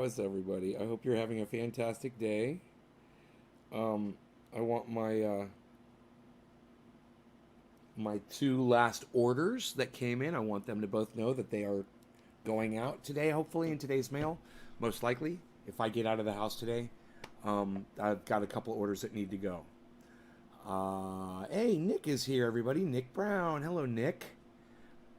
How's everybody? I hope you're having a fantastic day. I want my two last orders that came in. I want them to both know that they are going out today, hopefully in today's mail, most likely. If I get out of the house today, I've got a couple of orders that need to go. Hey, Nick is here, everybody. Nick Brown. Hello, Nick.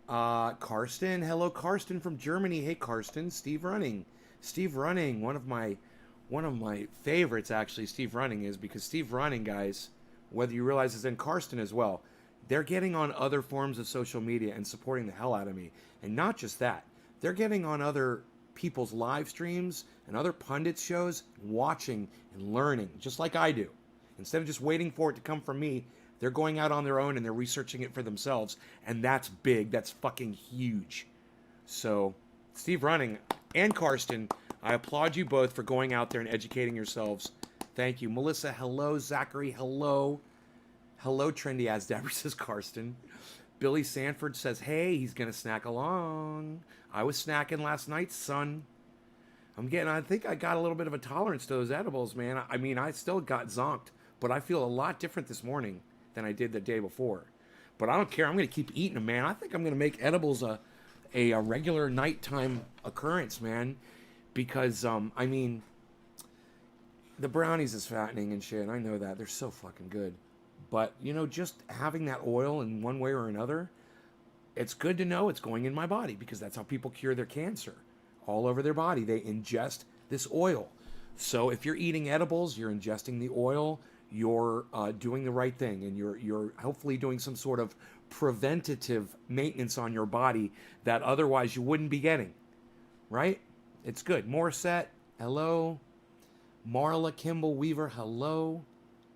Karsten. Hello, Karsten from Germany. Hey, Karsten. Steve Running. Steve Running, one of my favorites actually. Steve Running is because Steve Running, guys, whether you realize is in Karsten as well, they're getting on other forms of social media and supporting the hell out of me. And not just that, they're getting on other people's live streams and other pundits shows, watching and learning, just like I do. Instead of just waiting for it to come from me, they're going out on their own and they're researching it for themselves. And that's big. That's fucking huge. So, Steve Running and Karsten, I applaud you both for going out there and educating yourselves. Thank you. Melissa, hello. Zachary, hello. Hello, Trendy as Deborah says Karsten. Billy Sanford says, hey, he's going to snack along. I was snacking last night, son. I think I got a little bit of a tolerance to those edibles, man. I mean, I still got zonked, but I feel a lot different this morning than I did the day before. But I don't care. I'm going to keep eating them, man. I think I'm going to make edibles a regular nighttime occurrence, man. Because, I mean, the brownies is fattening and shit. I know that. They're so fucking good. But, just having that oil in one way or another, it's good to know it's going in my body because that's how people cure their cancer. All over their body, they ingest this oil. So if you're eating edibles, you're ingesting the oil, you're doing the right thing, and you're hopefully doing some sort of preventative maintenance on your body that otherwise you wouldn't be getting, right? It's good. Morissette, hello. Marla Kimball Weaver, hello.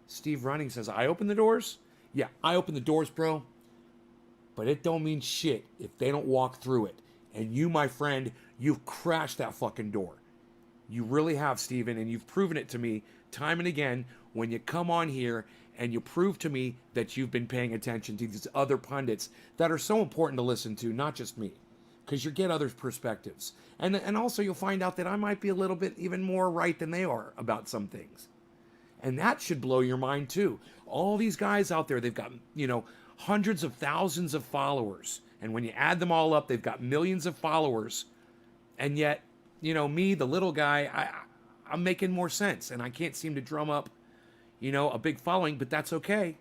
Steve Running says, I open the doors? Yeah, I open the doors, bro. But it don't mean shit if they don't walk through it. And you, my friend, you've crashed that fucking door. You really have, Steven, and you've proven it to me time and again when you come on here and you prove to me that you've been paying attention to these other pundits that are so important to listen to, not just me, because you get other perspectives. And also you'll find out that I might be a little bit even more right than they are about some things. And that should blow your mind too. All these guys out there, they've got, hundreds of thousands of followers. And when you add them all up, they've got millions of followers. And yet, me, the little guy, I'm making more sense. And I can't seem to drum up, a big following, but that's okay.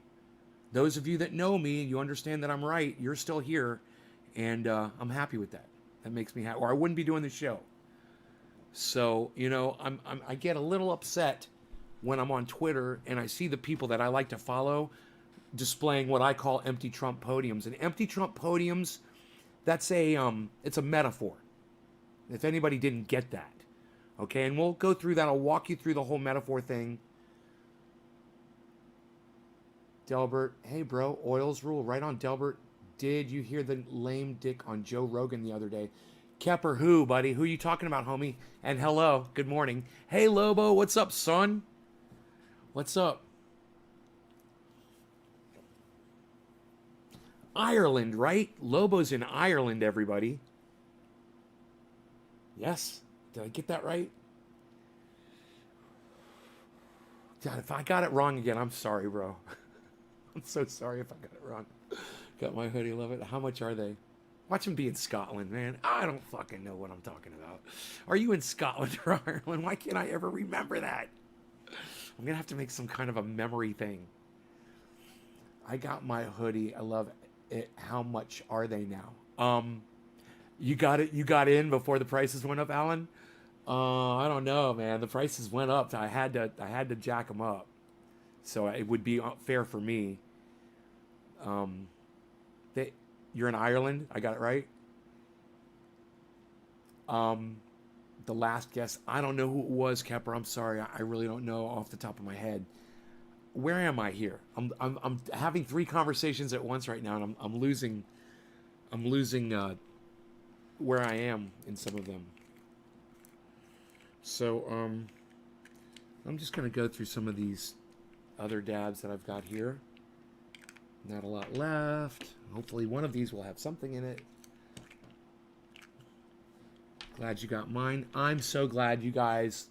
Those of you that know me and you understand that I'm right, you're still here. And I'm happy with that. That makes me happy. Or I wouldn't be doing the show. So, I get a little upset when I'm on Twitter and I see the people that I like to follow displaying what I call empty Trump podiums. And empty Trump podiums, that's it's a metaphor. If anybody didn't get that. Okay, and we'll go through that. I'll walk you through the whole metaphor thing. Delbert, hey bro, oils rule. Right on, Delbert. Did you hear the lame dick on Joe Rogan the other day? Kepper who, buddy? Who you talking about, homie? And hello, good morning. Hey Lobo, what's up, son? What's up? Ireland, right? Lobo's in Ireland, everybody. Yes? Did I get that right? God, if I got it wrong again, I'm sorry, bro. I'm so sorry if I got it wrong. Got my hoodie, love it. How much are they? Watch him be in Scotland, man. I don't fucking know what I'm talking about. Are you in Scotland or Ireland? Why can't I ever remember that? I'm going to have to make some kind of a memory thing. I got my hoodie. I love it. How much are they now? You got it. You got in before the prices went up, Alan. I don't know, man. The prices went up. I had to jack them up, so it would be fair for me. You're in Ireland. I got it right. The last guess. I don't know who it was, Kepper. I'm sorry. I really don't know off the top of my head. Where am I here? I'm having three conversations at once right now, and I'm losing where I am in some of them. So I'm just gonna go through some of these other dabs that I've got here. Not a lot left. Hopefully one of these will have something in it. Glad you got mine. I'm so glad you guys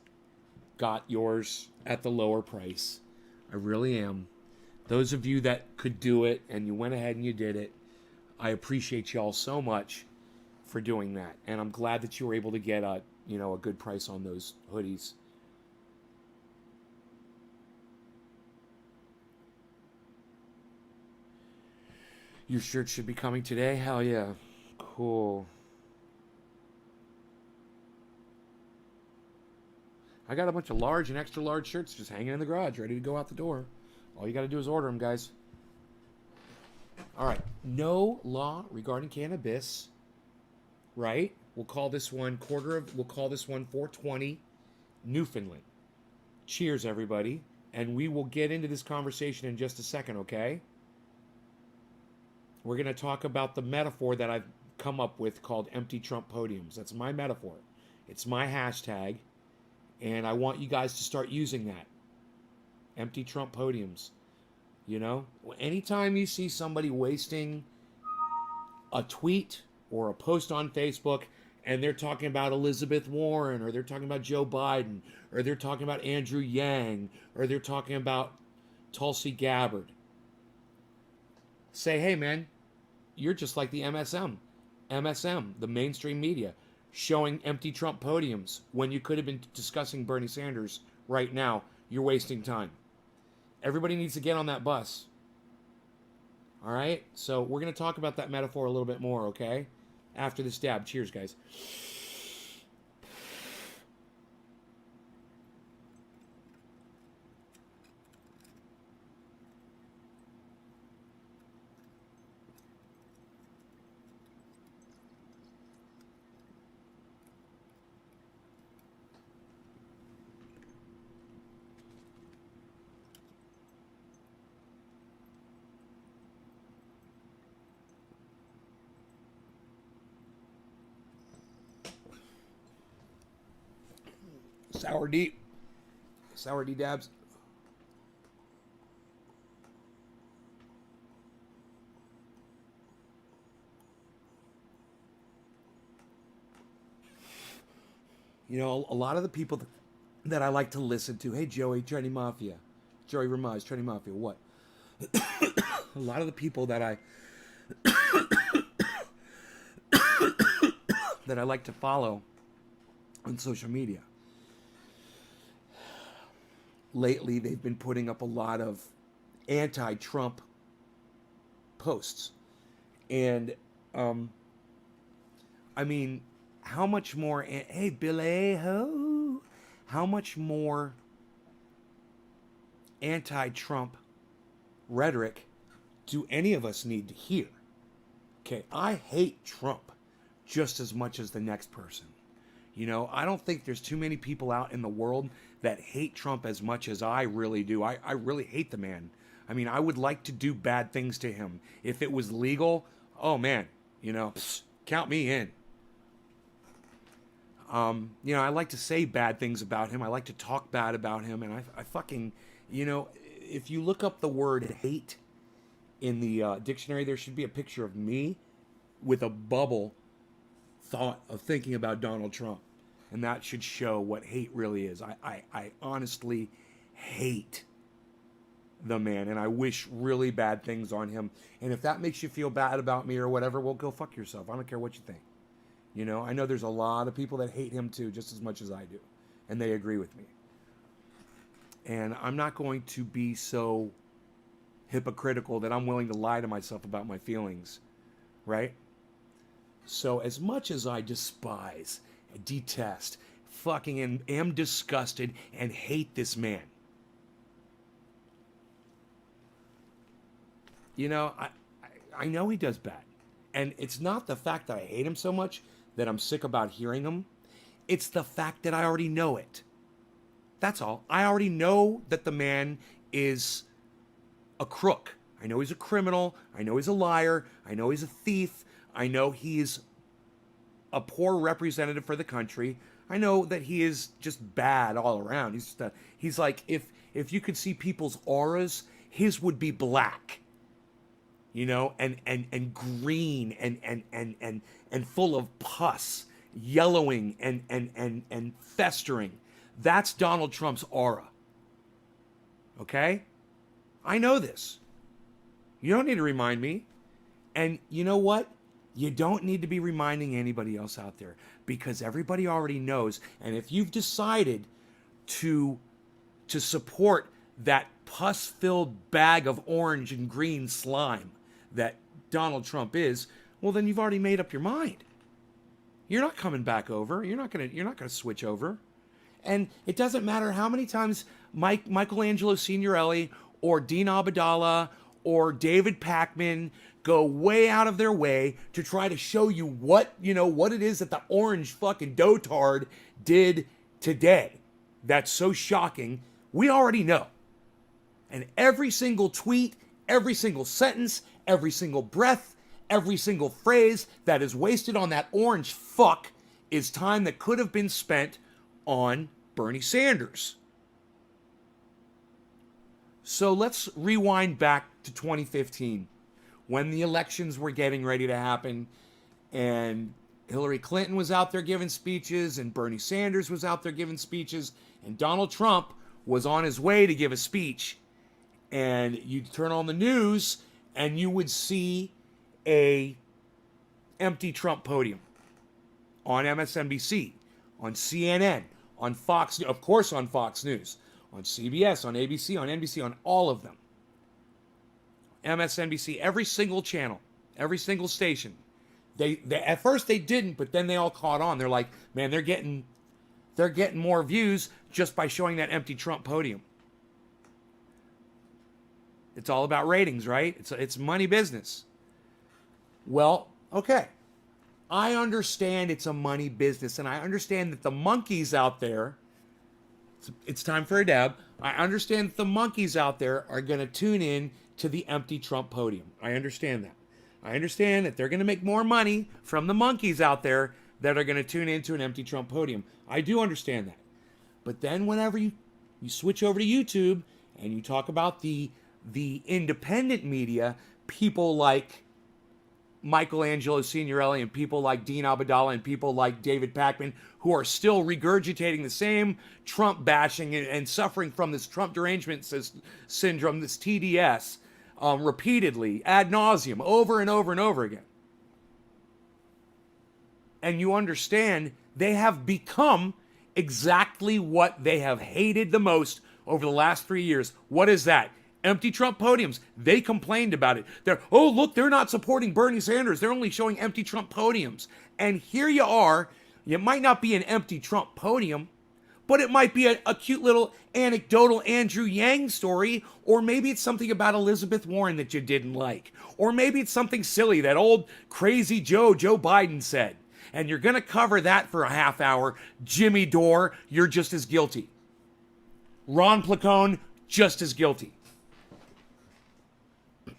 got yours at the lower price. I really am. Those of you that could do it and you went ahead and you did it, I appreciate y'all so much for doing that. And I'm glad that you were able to get a good price on those hoodies. Your shirt should be coming today? Hell yeah. Cool. I got a bunch of large and extra large shirts just hanging in the garage, ready to go out the door. All you got to do is order them, guys. All right. No law regarding cannabis, right? We'll call this one 420 Newfoundland. Cheers, everybody. And we will get into this conversation in just a second, okay? We're going to talk about the metaphor that I've come up with called EmptyTrumpPodiums. That's my metaphor. It's my hashtag. And I want you guys to start using that. EmptyTrumpPodiums. You know? Anytime you see somebody wasting a tweet or a post on Facebook and they're talking about Elizabeth Warren, or they're talking about Joe Biden, or they're talking about Andrew Yang, or they're talking about Tulsi Gabbard, say, hey man, you're just like the MSM, the mainstream media, showing empty Trump podiums when you could have been discussing Bernie Sanders right now. You're wasting time. Everybody needs to get on that bus. All right? So we're going to talk about that metaphor a little bit more, okay? After this dab. Cheers, guys. Sour D. Sour D dabs. You know, a lot of the people that I like to listen to, hey Joey, Trendy Mafia, Joey Ramaz, Trendy Mafia, what? A lot of the people that I like to follow on social media, lately they've been putting up a lot of anti-Trump posts. And I mean, how much more, hey Billy ho, how much more anti-Trump rhetoric do any of us need to hear? Okay, I hate Trump just as much as the next person. You know, I don't think there's too many people out in the world that hate Trump as much as I really do. I really hate the man. I mean, I would like to do bad things to him. If it was legal, oh man, count me in. I like to say bad things about him. I like to talk bad about him. And I fucking, if you look up the word hate in the dictionary, there should be a picture of me with a bubble thought of thinking about Donald Trump. And that should show what hate really is. I honestly hate the man, and I wish really bad things on him. And if that makes you feel bad about me or whatever, well, go fuck yourself. I don't care what you think. I know there's a lot of people that hate him too, just as much as I do. And they agree with me. And I'm not going to be so hypocritical that I'm willing to lie to myself about my feelings, right? So as much as I despise, detest, fucking am disgusted and hate this man, I know he does bad. And it's not the fact that I hate him so much that I'm sick about hearing him. It's the fact that I already know it. That's all. I already know that the man is a crook. I know he's a criminal. I know he's a liar. I know he's a thief. I know he's a poor representative for the country. I know that he is just bad all around. He's like, if you could see people's auras, his would be black. And green and full of pus yellowing and festering. That's Donald Trump's aura. Okay? I know this. You don't need to remind me. And you know what? You don't need to be reminding anybody else out there because everybody already knows. And if you've decided to support that pus-filled bag of orange and green slime that Donald Trump is, well, then you've already made up your mind. You're not coming back over. You're not gonna switch over. And it doesn't matter how many times Michelangelo Signorelli or Dean Abdallah or David Pakman go way out of their way to try to show you what it is that the orange fucking dotard did today. That's so shocking. We already know. And every single tweet, every single sentence, every single breath, every single phrase that is wasted on that orange fuck is time that could have been spent on Bernie Sanders. So let's rewind back to 2015 when the elections were getting ready to happen and Hillary Clinton was out there giving speeches and Bernie Sanders was out there giving speeches and Donald Trump was on his way to give a speech. And you'd turn on the news and you would see a empty Trump podium on MSNBC, on CNN, on Fox, of course on Fox News, on CBS, on ABC, on NBC, on all of them. MSNBC, every single channel, every single station. They at first they didn't, but then they all caught on. They're like, man, they're getting more views just by showing that empty Trump podium. It's all about ratings, right? It's money business. Well, okay. I understand it's a money business, and I understand that the monkeys out there, it's time for a dab. I understand that the monkeys out there are going to tune in to the empty Trump podium. I understand that. I understand that they're going to make more money from the monkeys out there that are going to tune into an empty Trump podium. I do understand that. But then whenever you switch over to YouTube and you talk about the independent media, people like Michelangelo Signorelli and people like Dean Abdallah and people like David Pakman, who are still regurgitating the same Trump bashing and suffering from this Trump derangement syndrome, this TDS, repeatedly, ad nauseum, over and over and over again. And you understand they have become exactly what they have hated the most over the last 3 years. What is that? Empty Trump podiums. They complained about it. They're not supporting Bernie Sanders. They're only showing empty Trump podiums. And here you are. It might not be an empty Trump podium, but it might be a cute little anecdotal Andrew Yang story, or maybe it's something about Elizabeth Warren that you didn't like, or maybe it's something silly that old crazy Joe Biden said. And you're going to cover that for a half hour. Jimmy Dore, you're just as guilty. Ron Placone, just as guilty.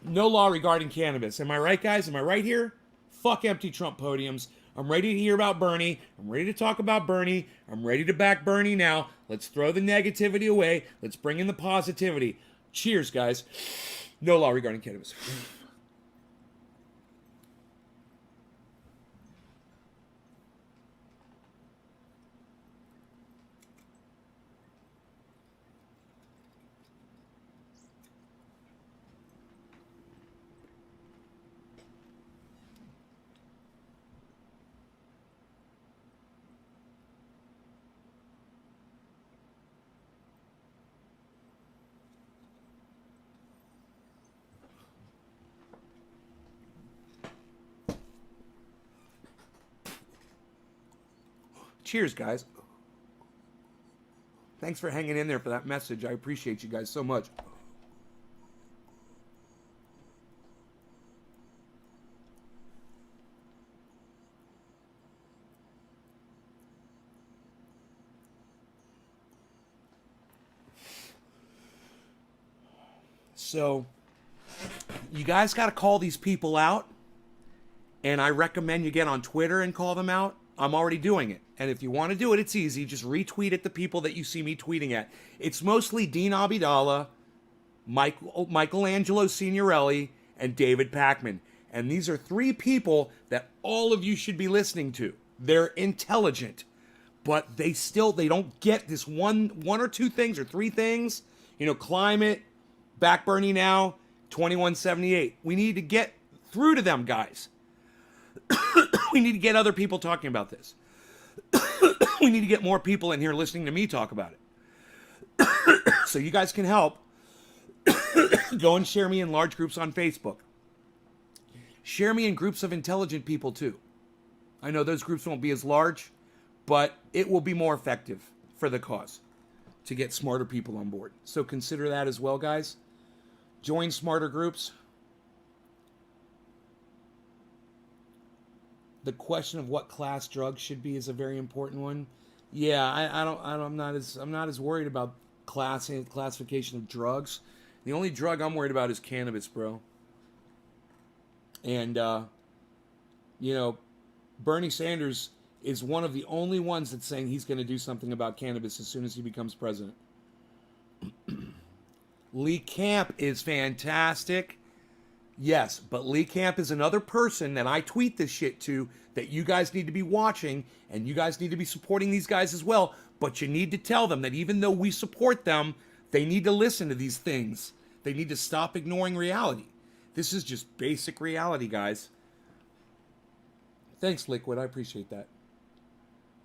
No law regarding cannabis. Am I right, guys? Am I right here? Fuck empty Trump podiums. I'm ready to hear about Bernie. I'm ready to talk about Bernie. I'm ready to back Bernie now. Let's throw the negativity away. Let's bring in the positivity. Cheers, guys. No law regarding cannabis. Cheers, guys. Thanks for hanging in there for that message. I appreciate you guys so much. So, you guys got to call these people out. And I recommend you get on Twitter and call them out. I'm already doing it. And if you want to do it, it's easy. Just retweet at the people that you see me tweeting at. It's mostly Dean Abdallah, Michelangelo Signorelli, and David Pakman. And these are three people that all of you should be listening to. They're intelligent, but they don't get this one or two things or three things. Climate, back burning now, 2178. We need to get through to them, guys. We need to get other people talking about this. We need to get more people in here listening to me talk about it. So you guys can help. Go and share me in large groups on Facebook. Share me in groups of intelligent people too. I know those groups won't be as large, but it will be more effective for the cause to get smarter people on board. So consider that as well, guys. Join smarter groups. The question of what class drugs should be is a very important one. Yeah, I'm not as worried about classification of drugs. The only drug I'm worried about is cannabis, bro. And Bernie Sanders is one of the only ones that's saying he's going to do something about cannabis as soon as he becomes president. Lee Camp is fantastic. Yes, but Lee Camp is another person that I tweet this shit to that you guys need to be watching, and you guys need to be supporting these guys as well. But you need to tell them that even though we support them, they need to listen to these things. They need to stop ignoring reality. This is just basic reality, guys. Thanks, Liquid. I appreciate that.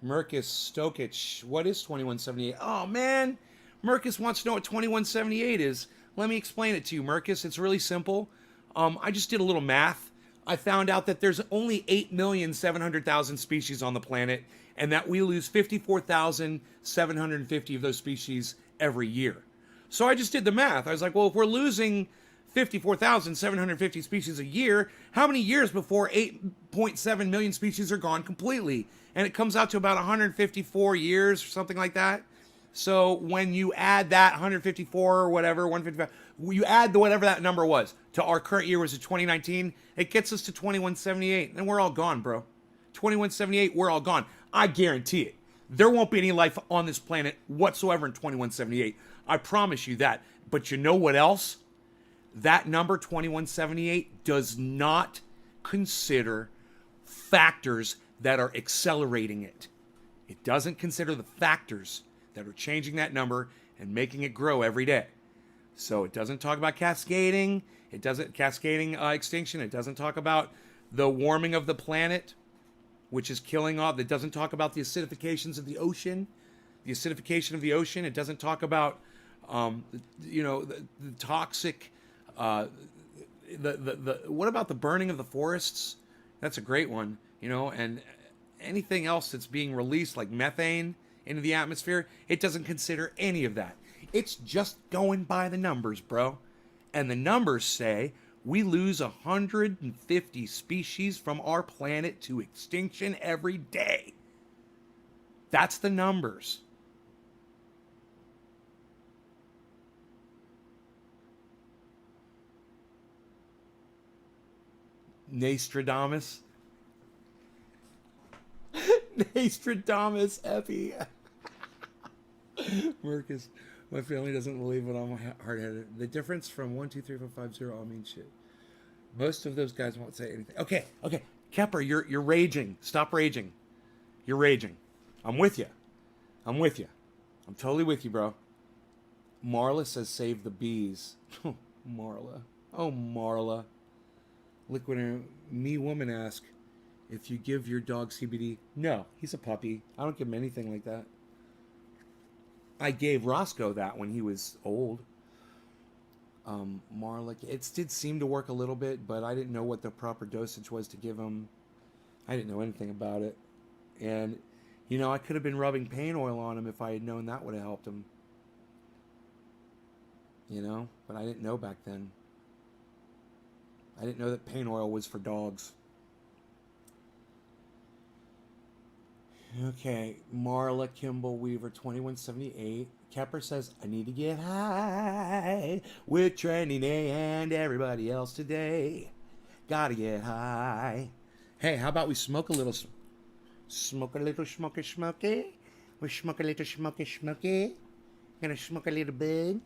Merkus Stokic. What is 2178? Oh, man. Merkus wants to know what 2178 is. Let me explain it to you, Merkus. It's really simple. I just did a little math. I found out that there's only 8,700,000 species on the planet, and that we lose 54,750 of those species every year. So I just did the math. I was like, well, if we're losing 54,750 species a year, how many years before 8.7 million species are gone completely? And it comes out to about 154 years or something like that. So when you add that 154 or whatever, 155, you add whatever that number was to our current year, was it 2019, it gets us to 2178, and we're all gone, bro. 2178, we're all gone. I guarantee it. There won't be any life on this planet whatsoever in 2178. I promise you that. But you know what else? That number, 2178, does not consider factors that are accelerating it. It doesn't consider the factors that are changing that number and making it grow every day. So it doesn't talk about cascading. It doesn't cascading extinction. It doesn't talk about the warming of the planet, which is killing off. It doesn't talk about the acidifications of the ocean. The acidification of the ocean. It doesn't talk about the toxic. What about the burning of the forests? That's a great one. And anything else that's being released, like methane, into the atmosphere, it doesn't consider any of that. It's just going by the numbers, bro. And the numbers say we lose 150 species from our planet to extinction every day. That's the numbers. Nostradamus. Nostradamus, Epi. Merkus, my family doesn't believe it. I'm hard-headed. The difference from 1, 2, 3, 4, 5, 0 all means shit. Most of those guys won't say anything. Okay. Kepper, you're raging. Stop raging. You're raging. I'm with you. I'm totally with you, bro. Marla says save the bees. Marla. Oh, Marla. Liquid me woman ask if you give your dog CBD. No, he's a puppy. I don't give him anything like that. I gave Roscoe that when he was old. Marla, it did seem to work a little bit, but I didn't know what the proper dosage was to give him. I didn't know anything about it. And, I could have been rubbing pain oil on him if I had known that would have helped him. But I didn't know back then. I didn't know that pain oil was for dogs. Okay, Marla Kimball Weaver, 2178. Kepper says, I need to get high with Trendy and everybody else today. Gotta get high. Hey, how about we smoke a little? Smoke a little smoky? We smoke a little smoky? Gonna smoke a little bit?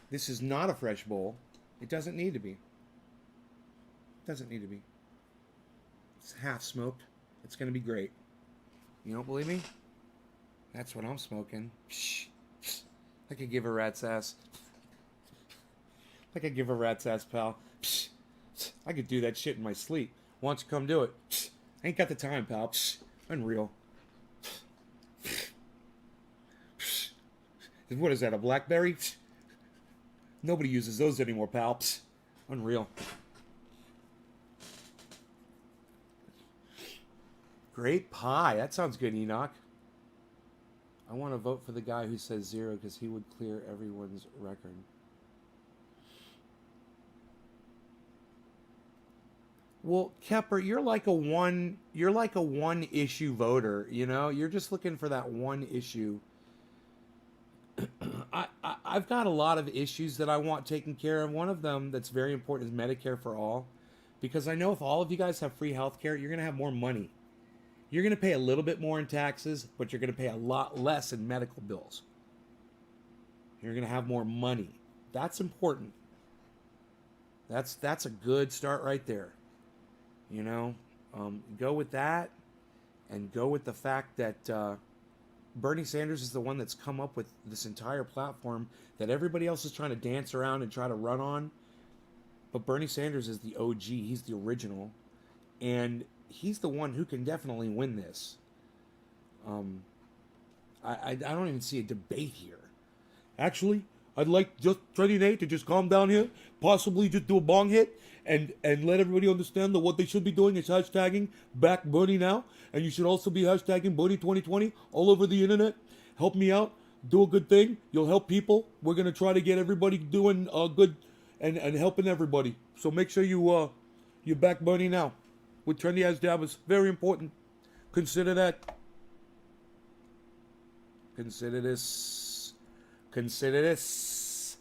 This is not a fresh bowl. It doesn't need to be. It's half smoked. It's going to be great. You don't believe me? That's what I'm smoking. I could give a rat's ass. I could give a rat's ass, pal. I could do that shit in my sleep. Why don't you come do it? Ain't got the time, pal. Unreal. What is that, a BlackBerry? Nobody uses those anymore, pal. Unreal. Great pie. That sounds good, Enoch. I want to vote for the guy who says 0 because he would clear everyone's record. Well, Kepper, you're like a one issue voter, you know? You're just looking for that one issue. I've got a lot of issues that I want taken care of. One of them that's very important is Medicare for all. Because I know if all of you guys have free health care, you're going to have more money. You're going to pay a little bit more in taxes, but you're going to pay a lot less in medical bills. You're going to have more money. That's important. That's a good start right there. You know, go with that, and go with the fact that Bernie Sanders is the one that's come up with this entire platform that everybody else is trying to dance around and try to run on. But Bernie Sanders is the OG. He's the original. And he's the one who can definitely win this. I don't even see a debate here. Actually, I'd like just Teddy Nate to just calm down here, possibly just do a bong hit, and let everybody understand that what they should be doing is hashtagging back Bernie now, and you should also be hashtagging Bernie 2020 all over the internet. Help me out, do a good thing. You'll help people. We're gonna try to get everybody doing good and helping everybody. So make sure you back Bernie now. With Trendy as Dabbers, very important. Consider that. Consider this. Consider this.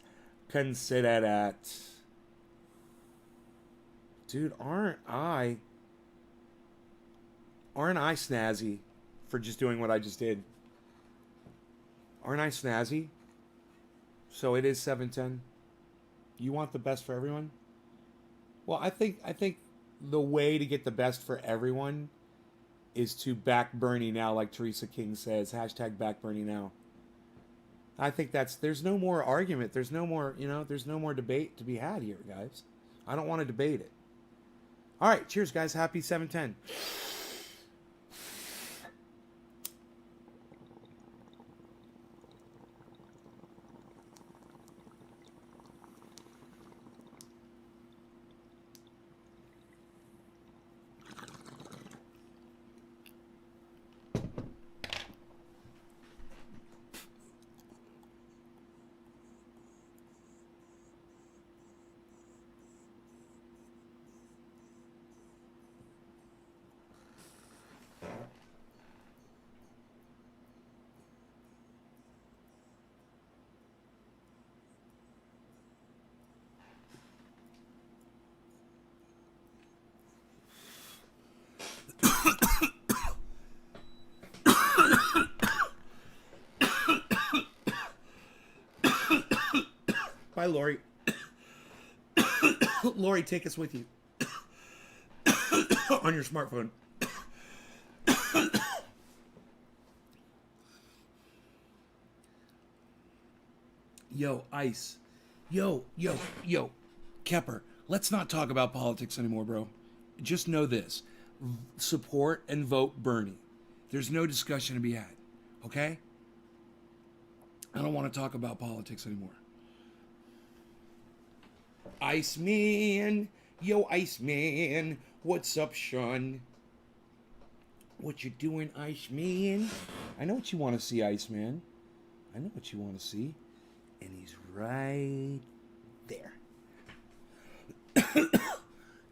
Consider that. Dude, aren't I snazzy for just doing what I just did? Aren't I snazzy? So it is 7:10. You want the best for everyone? Well, I think the way to get the best for everyone is to back Bernie now, like Teresa King says. Hashtag back Bernie now. I think there's no more argument. There's no more, there's no more debate to be had here, guys. I don't want to debate it. All right, cheers, guys. Happy 7:10. Bye, Lori. Lori, take us with you on your smartphone. Yo, Ice. Yo. Kepper, let's not talk about politics anymore, bro. Just know this. Support and vote Bernie. There's no discussion to be had. Okay? I don't want to talk about politics anymore. Iceman, yo, Iceman, what's up, Sean? What you doing, Iceman? I know what you want to see, Iceman. I know what you want to see. And he's right there.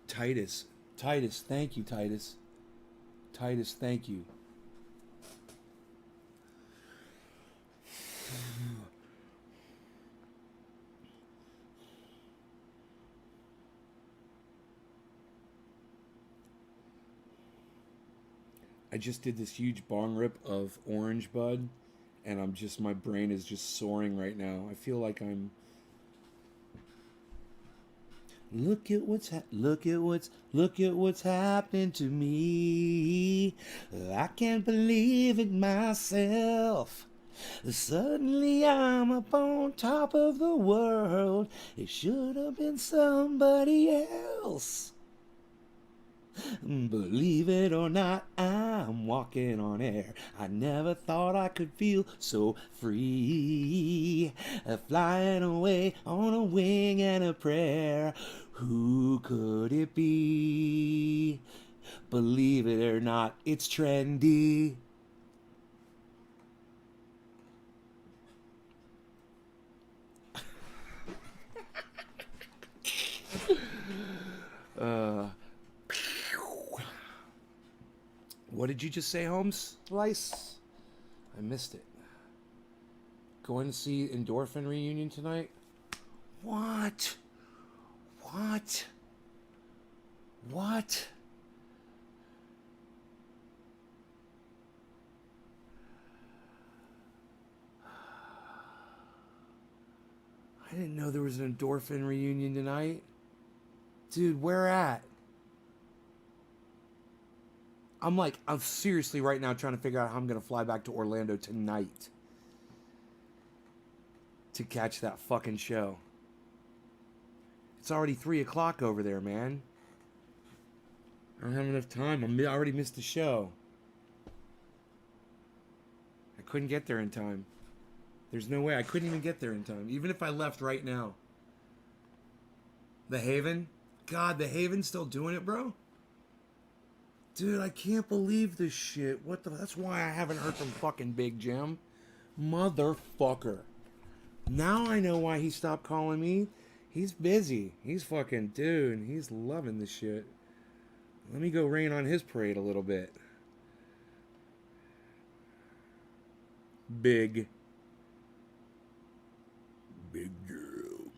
Titus, thank you, Titus. Titus, thank you. I just did this huge bong rip of orange bud, and my brain is just soaring right now. I feel like Look at what's happening to me. I can't believe it myself. Suddenly I'm up on top of the world. It should have been somebody else. Believe it or not, I'm walking on air. I never thought I could feel so free. Flying away on a wing and a prayer. Who could it be? Believe it or not, it's trendy. Uh, what did you just say, Holmes? Slice? I missed it. Going to see Endorphin reunion tonight? What? What? What? I didn't know there was an Endorphin reunion tonight. Dude, where at? I'm seriously right now trying to figure out how I'm going to fly back to Orlando tonight to catch that fucking show. It's already 3 o'clock over there, man. I don't have enough time. I already missed the show. I couldn't get there in time. There's no way. I couldn't even get there in time. Even if I left right now. The Haven? God, the Haven's still doing it, bro? Dude, I can't believe this shit. What the... That's why I haven't heard from fucking Big Jim. Motherfucker. Now I know why he stopped calling me. He's busy. He's fucking... Dude, he's loving this shit. Let me go rain on his parade a little bit. Big Jim.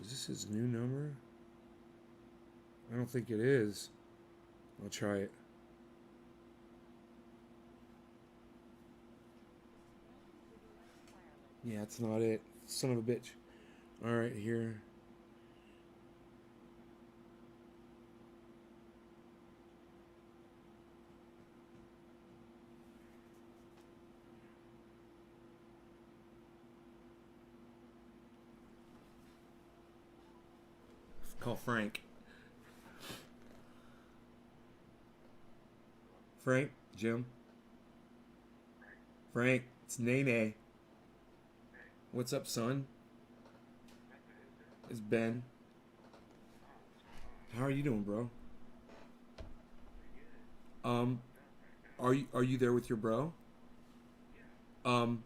Is this his new number? I don't think it is. I'll try it. Yeah, it's not it. Son of a bitch. Alright, here. Call Frank. Frank, Jim. Frank, it's Nene. What's up, son? It's Ben. How are you doing, bro? Um, are you there with your bro? Can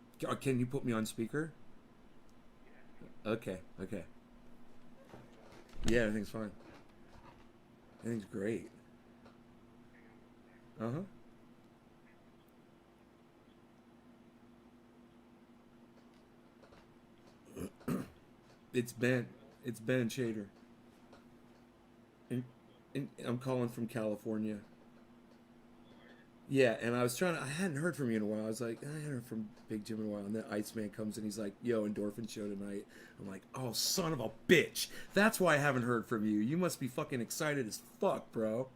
you put me on speaker? Okay, okay. Yeah, everything's fine. Everything's great. Uh huh. It's Ben. It's Ben and Shader. And I'm calling from California. Yeah, and I was trying to. I hadn't heard from you in a while. I was like, I hadn't heard from Big Jim in a while. And then Iceman comes and he's like, "Yo, Endorphin show tonight." I'm like, "Oh, son of a bitch! That's why I haven't heard from you. You must be fucking excited as fuck, bro."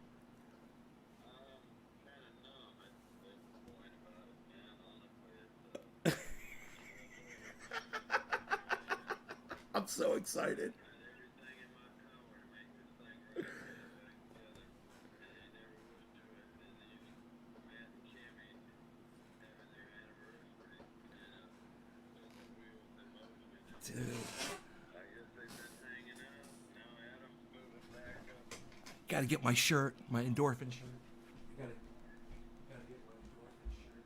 I'm so excited. Dude. Gotta get my shirt, my Endorphin shirt. Gotta get my Endorphin shirt.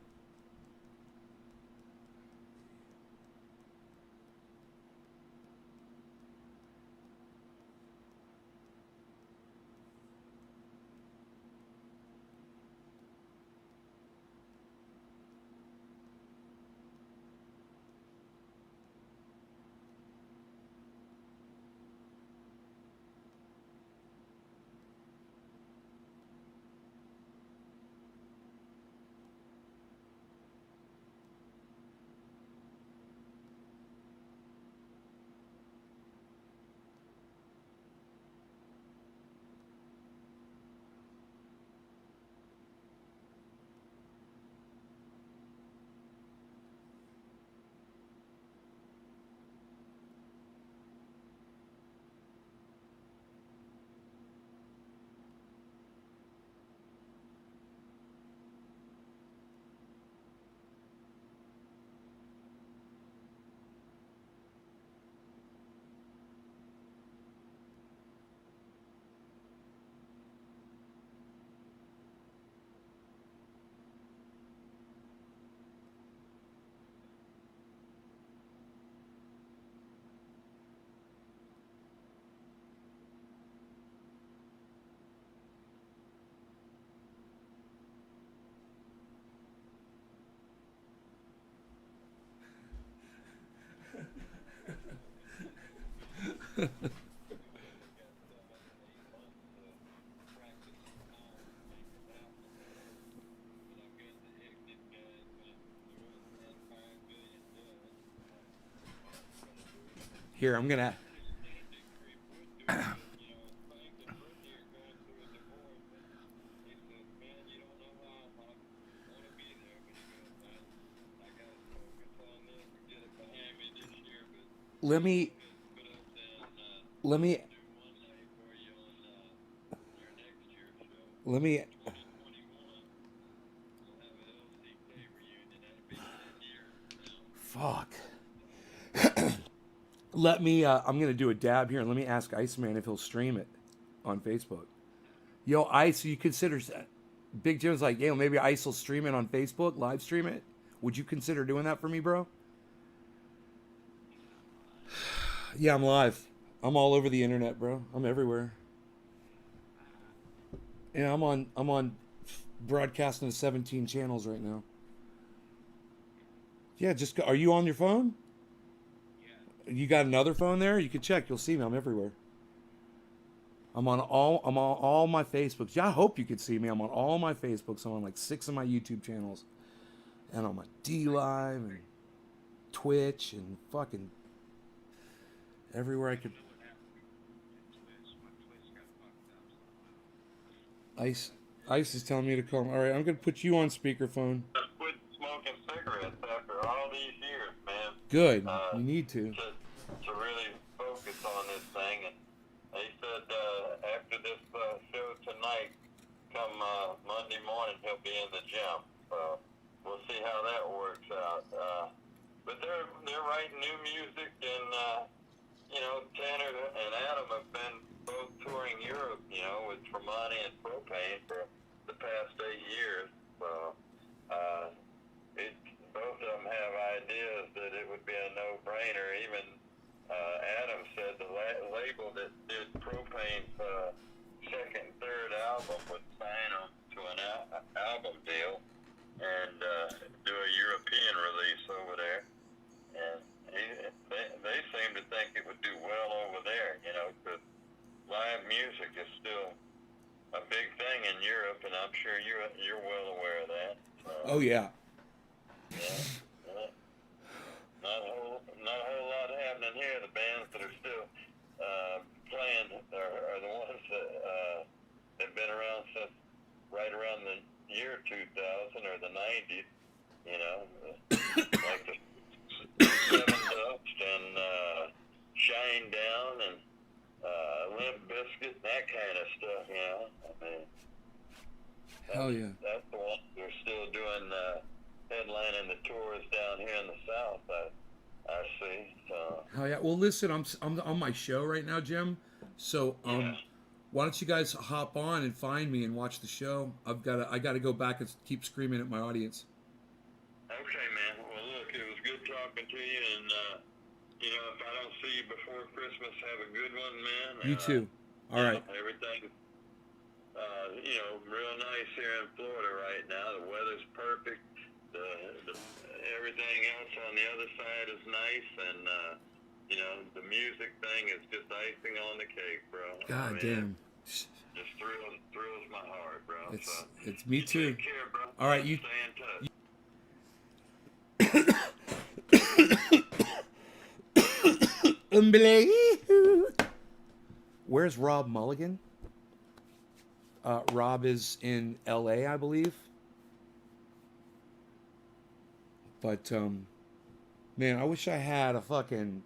Here, I'm gonna. Let me. Let me. Let me. Fuck. Let me. I'm gonna do a dab here, and let me ask Iceman if he'll stream it on Facebook. Yo, Ice, you consider Big Jim's like, yo, maybe Ice will stream it on Facebook, live stream it. Would you consider doing that for me, bro? Yeah, I'm live. I'm all over the internet, bro. I'm everywhere. Yeah, I'm on broadcasting to 17 channels right now. Yeah, just are you on your phone? You got another phone there? You can check. You'll see me. I'm everywhere. I'm on all my Facebooks. Yeah, I hope you can see me. I'm on all my Facebooks. I'm on like 6 of my YouTube channels. And on my D Live and Twitch and fucking everywhere I could. Ice Ice is telling me to call. All right, I'm gonna put you on speakerphone. Just quit smoking cigarettes after all these years, man. Good. You need to. To really focus on this thing. And he said after this show tonight, come Monday morning, he'll be in the gym. We'll see how that works out. But they're writing new music, and Tanner and Adam have been both touring Europe, with Tremonti and Propane for the past 8 years. So both of them have ideas that it would be a no-brainer. Even Adam said the label that did Propane's second, third album would sign them to an album deal and do a European release over there. And they seem to think it would do well over there, because live music is still a big thing in Europe, and I'm sure you're well aware of that. Oh yeah. Yeah. Not a whole lot happening here. The bands that are still playing are the ones that have been around since right around the year 2000 or the 90s. Like the Seven Dust and Shine Down and Limp Bizkit, that kind of stuff. I mean, Hell yeah. That's the ones that are still doing headlining the tours down here in the South. I see. So. Hell yeah. Well, listen, I'm on my show right now, Jim. So why don't you guys hop on and find me and watch the show? I gotta go back and keep screaming at my audience. Okay, man. Well, look, it was good talking to you, and if I don't see you before Christmas, have a good one, man. You too. All right. Everything, real nice here in Florida right now. The weather's perfect. The everything else on the other side is nice, and the music thing is just icing on the cake, bro. God damn. Just thrills my heart, bro. It's me too. Take care, bro. All right, you. Stay in touch. Where's Rob Mulligan? Rob is in LA, I believe. But man, I wish I had a fucking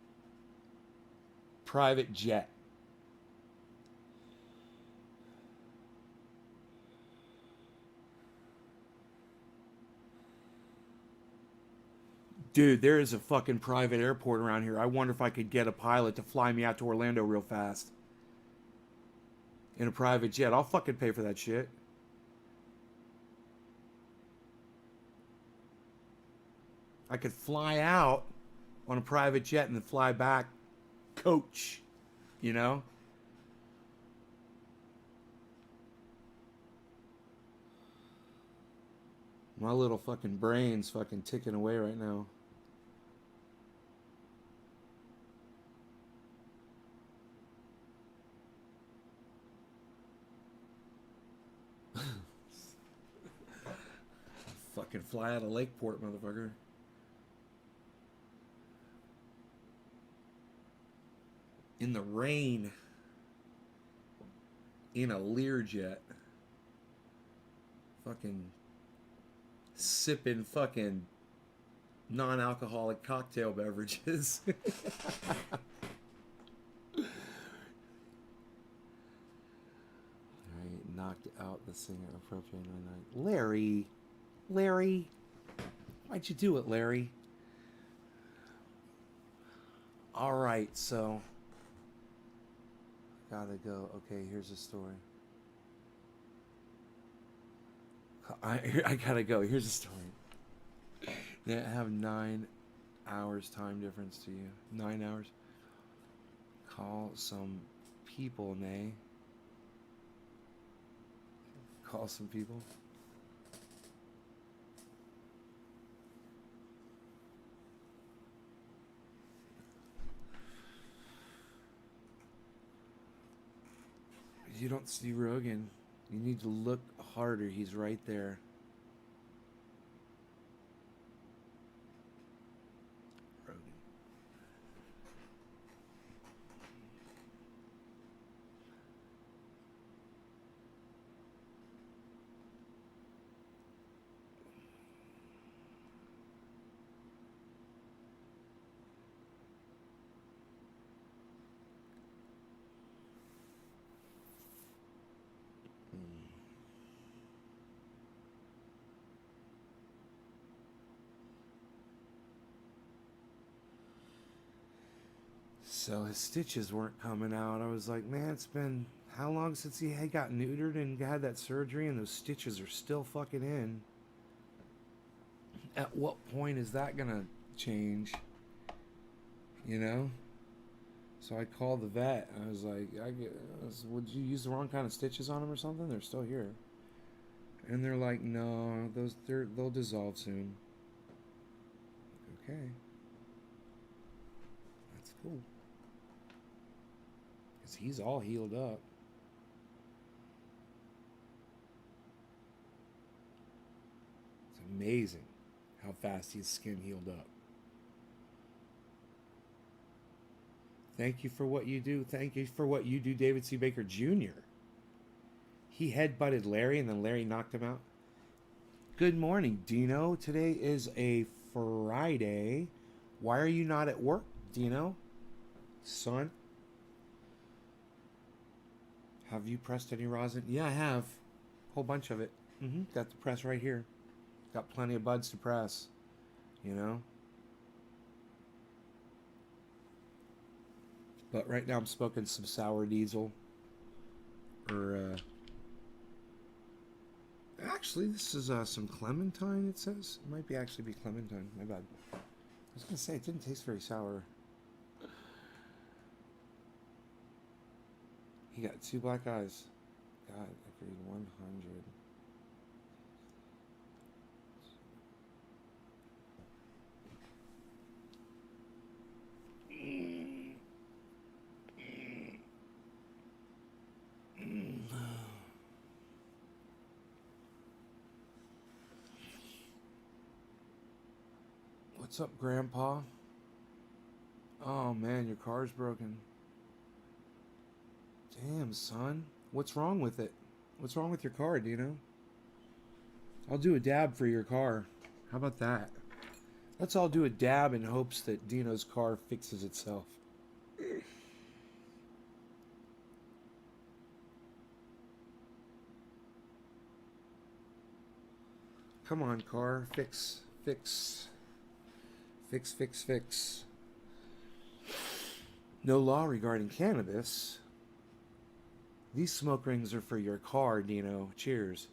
private jet. Dude, there is a fucking private airport around here. I wonder if I could get a pilot to fly me out to Orlando real fast. In a private jet. I'll fucking pay for that shit. I could fly out on a private jet and then fly back coach. My little fucking brain's fucking ticking away right now. Fucking fly out of Lakeport, motherfucker. In the rain. In a Learjet. Fucking sipping fucking non-alcoholic cocktail beverages. Alright, knocked out the singer of Propane 99. Larry! Larry! Why'd you do it, Larry? Alright, so... Gotta go. Okay, here's the story. I gotta go. Here's the story. They have 9 hours time difference to you. 9 hours. Call some people, Nay. Call some people. You don't see Rogan. You need to look harder. He's right there. Rogan. So his stitches weren't coming out. I was like, man, it's been how long since he had got neutered and had that surgery, and those stitches are still fucking in. At what point is that gonna change? You know? So I called the vet. I was like, would you use the wrong kind of stitches on him or something? They're still here. And they're like, no, they'll dissolve soon. Okay. That's cool. Because he's all healed up. It's amazing how fast his skin healed up. Thank you for what you do. Thank you for what you do, David C. Baker Jr. He headbutted Larry and then Larry knocked him out. Good morning, Dino. Today is a Friday. Why are you not at work, Dino? Son? Have you pressed any rosin? Yeah, I have. A whole bunch of it. Got the press right here. Got plenty of buds to press. You know? But right now I'm smoking some sour diesel. Or, actually, this is some clementine, it says. It might be actually be clementine. My bad. I was going to say, it didn't taste very sour. He got 2 black eyes. God, agreed 100. What's up, Grandpa? Oh man, your car's broken. Damn, son. What's wrong with it? What's wrong with your car, Dino? I'll do a dab for your car. How about that? Let's all do a dab in hopes that Dino's car fixes itself. Come on, car. Fix. No law regarding cannabis. These smoke rings are for your car, Dino. Cheers.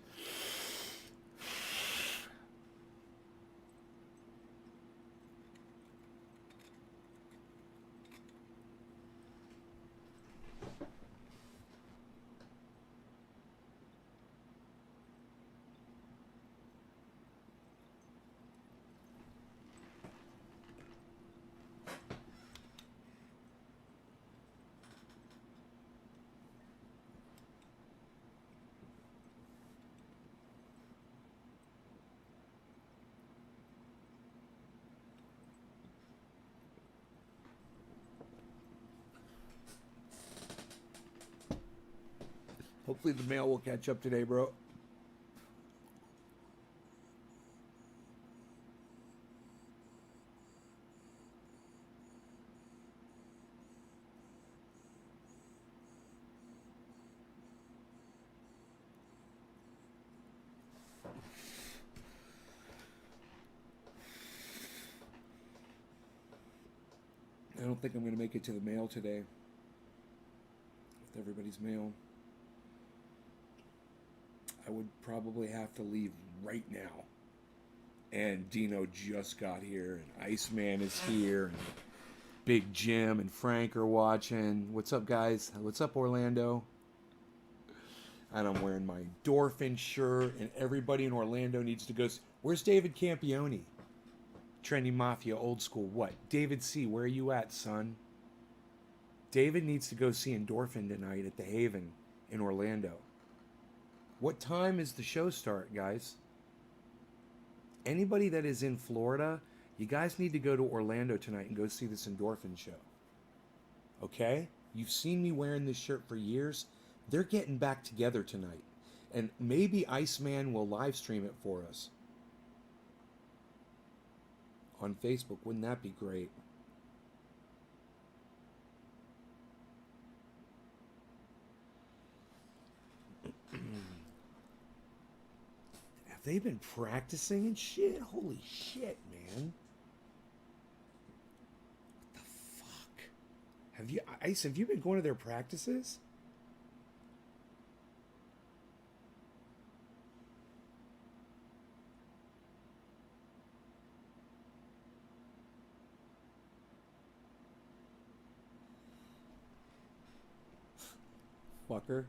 Hopefully the mail will catch up today, bro. I don't think I'm going to make it to the mail today. With everybody's mail. I would probably have to leave right now. And Dino just got here, and Iceman is here, and Big Jim and Frank are watching. What's up, guys? What's up, Orlando? And I'm wearing my Endorphin shirt, and everybody in Orlando needs to go. Where's David Campione? Trendy Mafia, old school. What? David C., where are you at, son? David needs to go see Endorphin tonight at the Haven in Orlando. What time is the show start, guys? Anybody that is in Florida, you guys need to go to Orlando tonight and go see this Endorphin show. Okay? You've seen me wearing this shirt for years. They're getting back together tonight. And maybe Iceman will live stream it for us on Facebook. Wouldn't that be great? Have they been practicing and shit? Holy shit, man. What the fuck? Ice, have you been going to their practices? Fucker.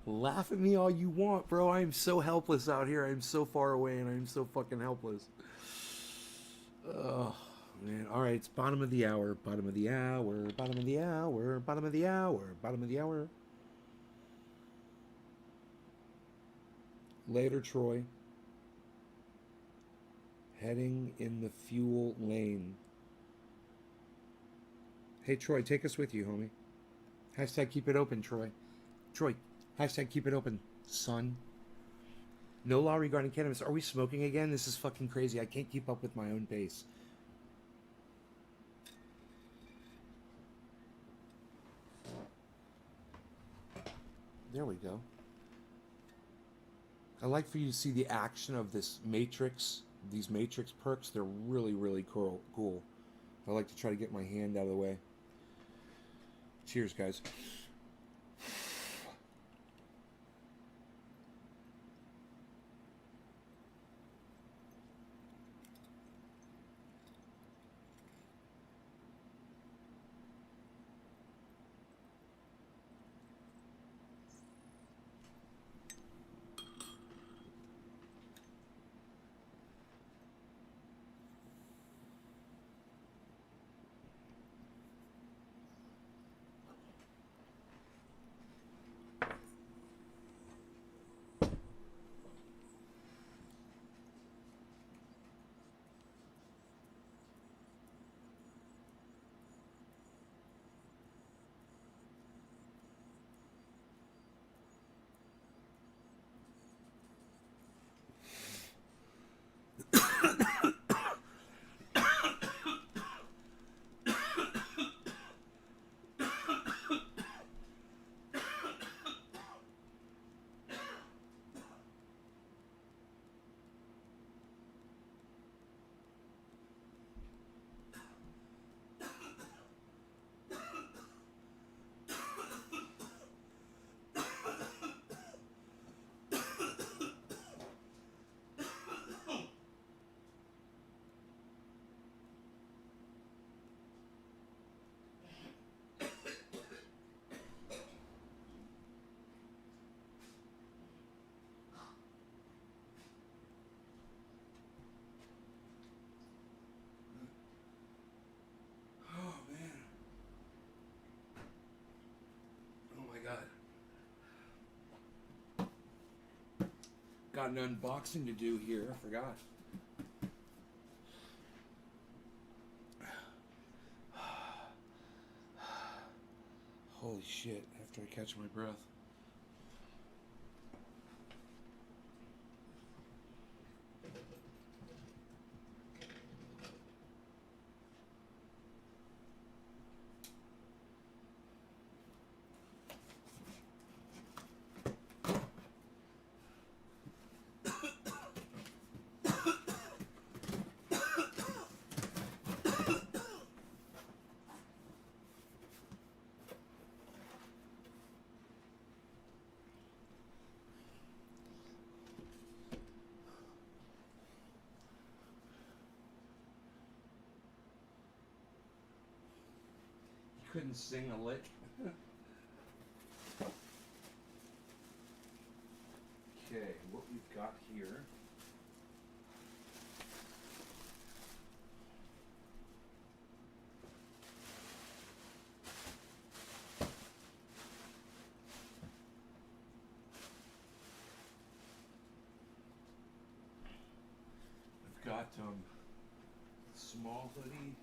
Laugh at me all you want, bro. I am so helpless out here. I am so far away and I am so fucking helpless. Oh, man. All right, it's bottom of the hour. Bottom of the hour. Bottom of the hour. Bottom of the hour. Bottom of the hour. Later, Troy. Heading in the fuel lane. Hey, Troy, take us with you, homie. Hashtag keep it open, Troy. Troy, hashtag keep it open, son. No law regarding cannabis. Are we smoking again? This is fucking crazy. I can't keep up with my own pace. There we go. I like for you to see the action of this matrix, these matrix perks. They're really, really cool. I like to try to get my hand out of the way. Cheers, guys. Got an unboxing to do here. I forgot. Holy shit, after I catch my breath. Couldn't sing a lick. Okay, what we've got here. I've got small hoodie.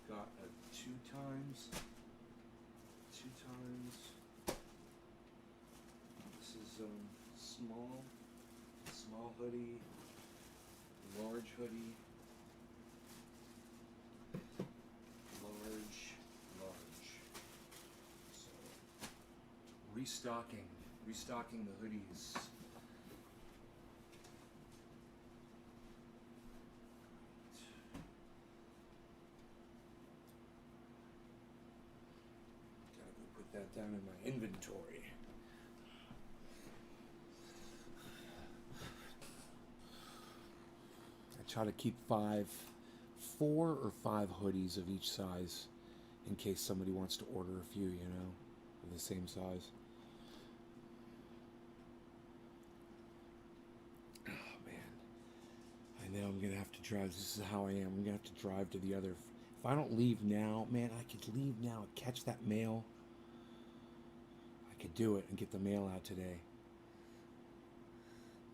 Got a two times. This is small hoodie, large hoodie, large. So restocking the hoodies. Gotta go put that down in my inventory. I try to keep 4 or 5 hoodies of each size in case somebody wants to order a few, of the same size. Oh man, I know I'm gonna have to drive. This is how I am. I'm gonna have to drive to the other. If I don't leave now, man, I could leave now and catch that mail. I could do it and get the mail out today.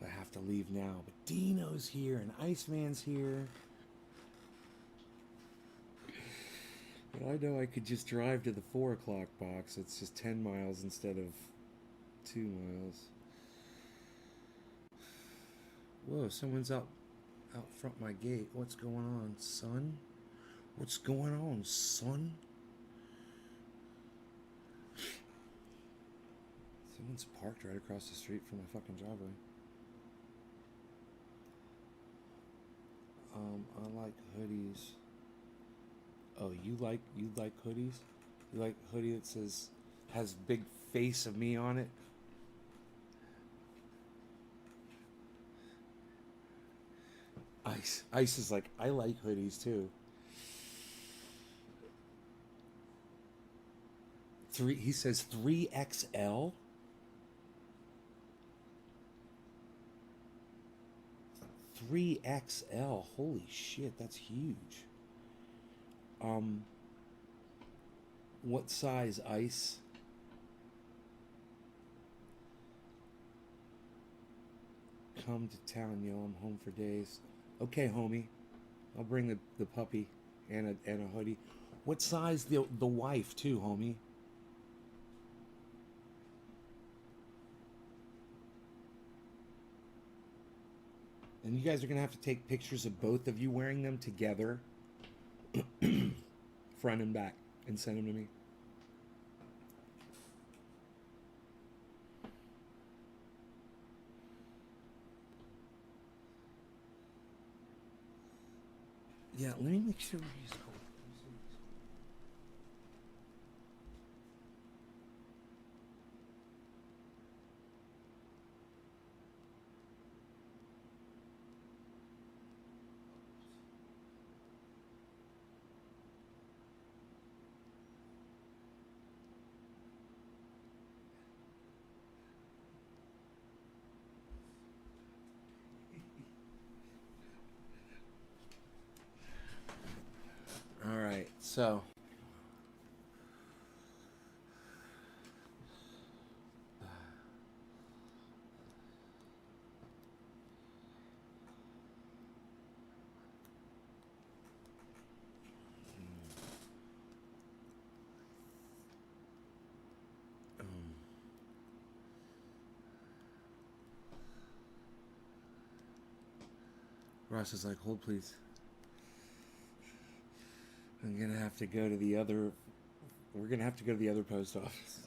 I have to leave now. But Dino's here and Iceman's here. But I know I could just drive to the 4 o'clock box. It's just 10 miles instead of 2 miles. Whoa, someone's out front my gate. What's going on, son? What's going on, son? Someone's parked right across the street from my fucking driveway. I like hoodies. Oh, you like hoodies? You like a hoodie that has big face of me on it? Ice is like, I like hoodies too. He says 3XL. XL. Holy shit, that's huge. What size, Ice? Come to town, yo. I'm home for days. Okay, homie. I'll bring the puppy and a hoodie. What size the wife too, homie? And you guys are gonna have to take pictures of both of you wearing them together, front and back, and send them to me. Yeah, let me make sure he's cool. All right, so Ross is like, hold please. I'm gonna have to go to the other. We're gonna have to go to the other post office.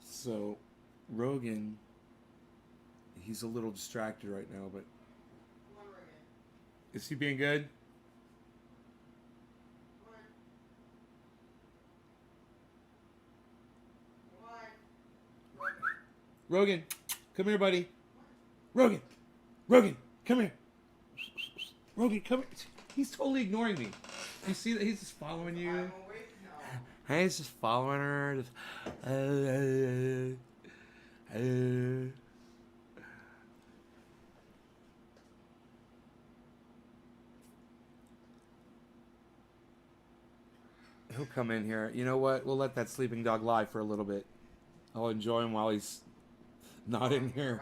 So, Rogan, he's a little distracted right now, but is he being good? Rogan, come here, buddy. Rogan, Rogan, come here. Rogan, come here. He's totally ignoring me. You see that he's just following you? I'm awake now. Hey, he's just following her. Just, He'll come in here. You know what? We'll let that sleeping dog lie for a little bit. I'll enjoy him while he's not in here.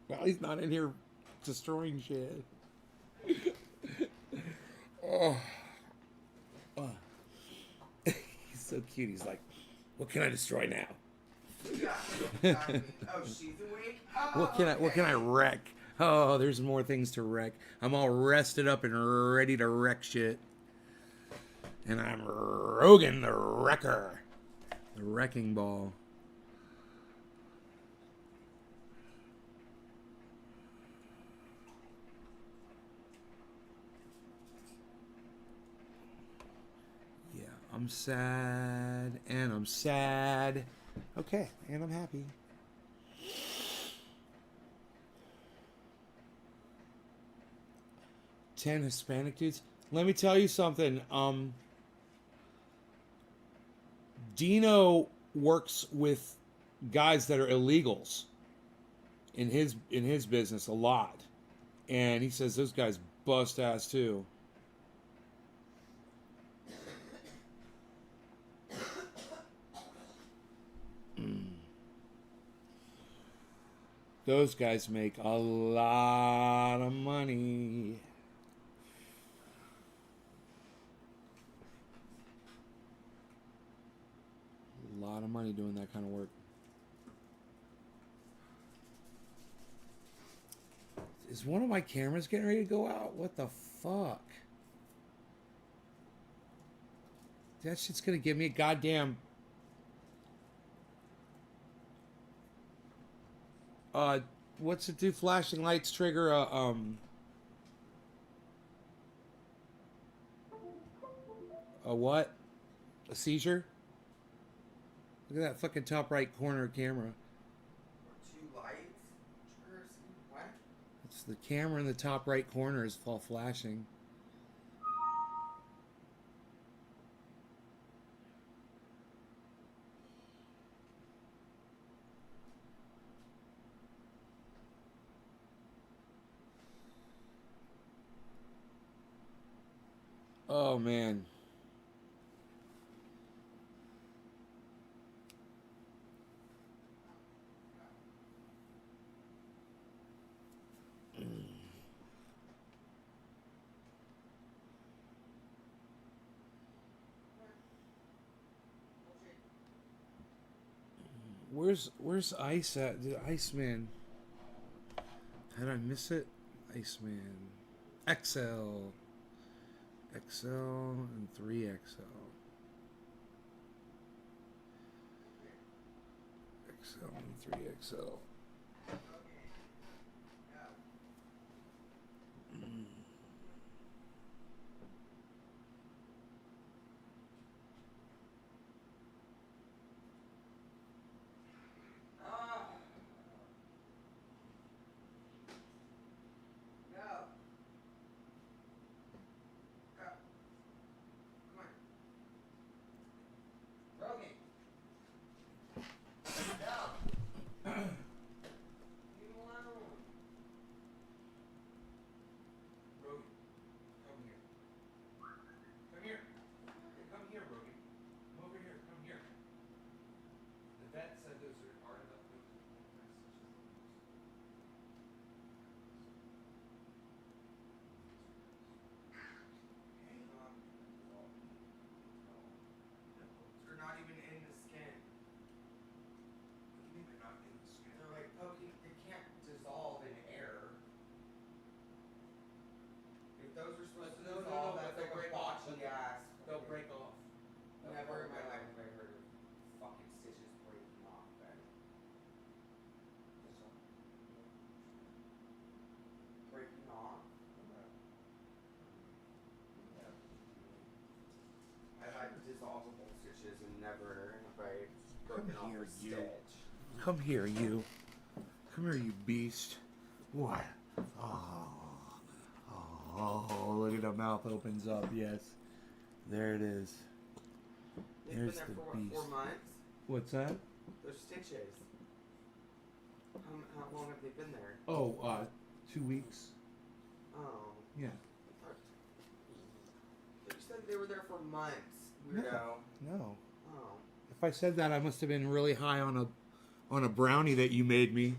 While he's not in here destroying shit. Oh. Oh. He's so cute. He's like, what can I destroy now? Yeah. Oh, she's awake? Oh, What can I wreck? Oh, there's more things to wreck. I'm all rested up and ready to wreck shit. And I'm Rogan the Wrecker. The wrecking ball. Yeah, I'm sad. And I'm sad. Okay, and I'm happy. Ten Hispanic dudes. Let me tell you something. Dino works with guys that are illegals in his business a lot, and he says those guys bust ass too. Those guys make a lot of money. A lot of money doing that kind of work. Is one of my cameras getting ready to go out? What the fuck? That shit's gonna give me a goddamn... what's it do? Flashing lights trigger a what? A seizure? Look at that fucking top right corner camera. Two lights? What? It's the camera in the top right corner is all flashing. Oh man. Where's Ice at? The Iceman. How did I miss it? Iceman. XL. XL and 3XL. XL and 3XL. Dissolvable stitches and never have I broken off a stitch. Come here, you. Come here, you beast. What? Oh, look at the mouth opens up. Yes. There it is. They've There's been the there for beast. 4 months? What's that? Those stitches. How long have they been there? Oh, 2 weeks. Oh. Yeah. You said they were there for months, weirdo. No. Oh. If I said that, I must have been really high on a brownie that you made me.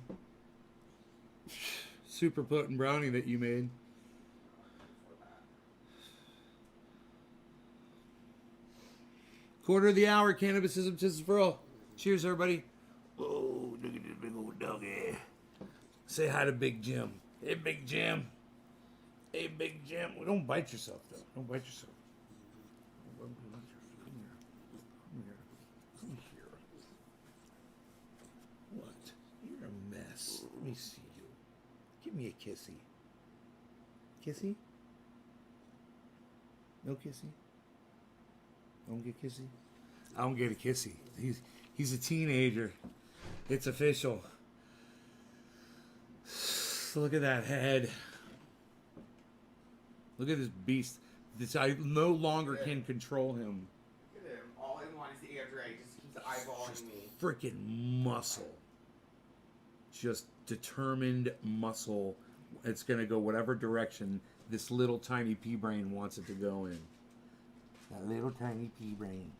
Super potent brownie that you made. Quarter of the hour, cannabisism, tism for all. Cheers, everybody. Oh, look at this big old doggy. Say hi to Big Jim. Hey, Big Jim. Hey, Big Jim. Well, don't bite yourself, though. Don't bite yourself. Come here. What? You're a mess. Let me see you. Give me a kissy. Kissy? No kissy? Don't get kissy? I don't get a kissy. He's a teenager. It's official. Look at that head. Look at this beast. I no longer can control him. Look at him. All I want is the Andrea. He just keeps eyeballing me. Freaking muscle. Just determined muscle. It's going to go whatever direction this little tiny pea brain wants it to go in. That little tiny pea brain.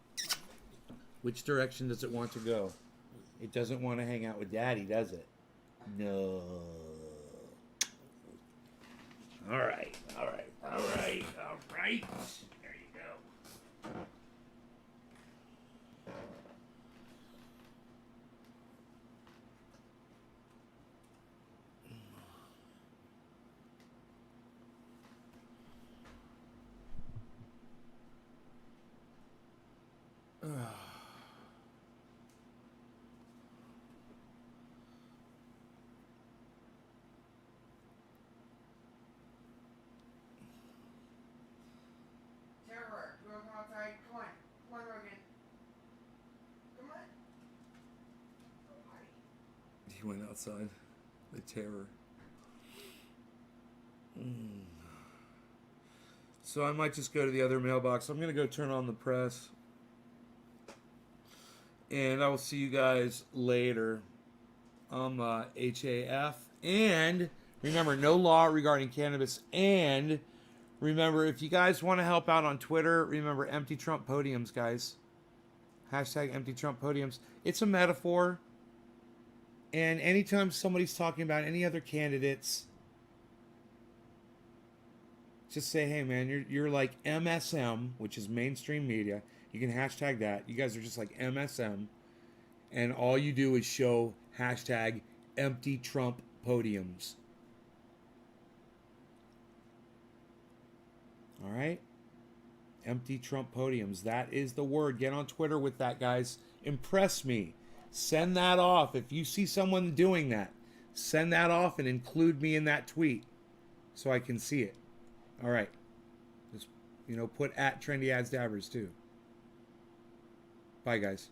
Which direction does it want to go? It doesn't want to hang out with Daddy, does it? No. All right. There you go. Terror, you wanna come outside? Come on. Come on, Rogan. Come on. Oh, hi. He went outside. The terror. So I might just go to the other mailbox. I'm going to go turn on the press. And I will see you guys later. I'm HAF. And remember, no law regarding cannabis. And remember, if you guys want to help out on Twitter, remember EmptyTrumpPodiums, guys. Hashtag EmptyTrumpPodiums. It's a metaphor. And anytime somebody's talking about any other candidates, just say, hey, man, you're like MSM, which is mainstream media. You can hashtag that. You guys are just like MSM. And all you do is show hashtag EmptyTrumpPodiums. All right? EmptyTrumpPodiums. That is the word. Get on Twitter with that, guys. Impress me. Send that off. If you see someone doing that, send that off and include me in that tweet so I can see it. All right. Just, put at Trendy Ads Dabbers too. Bye, guys.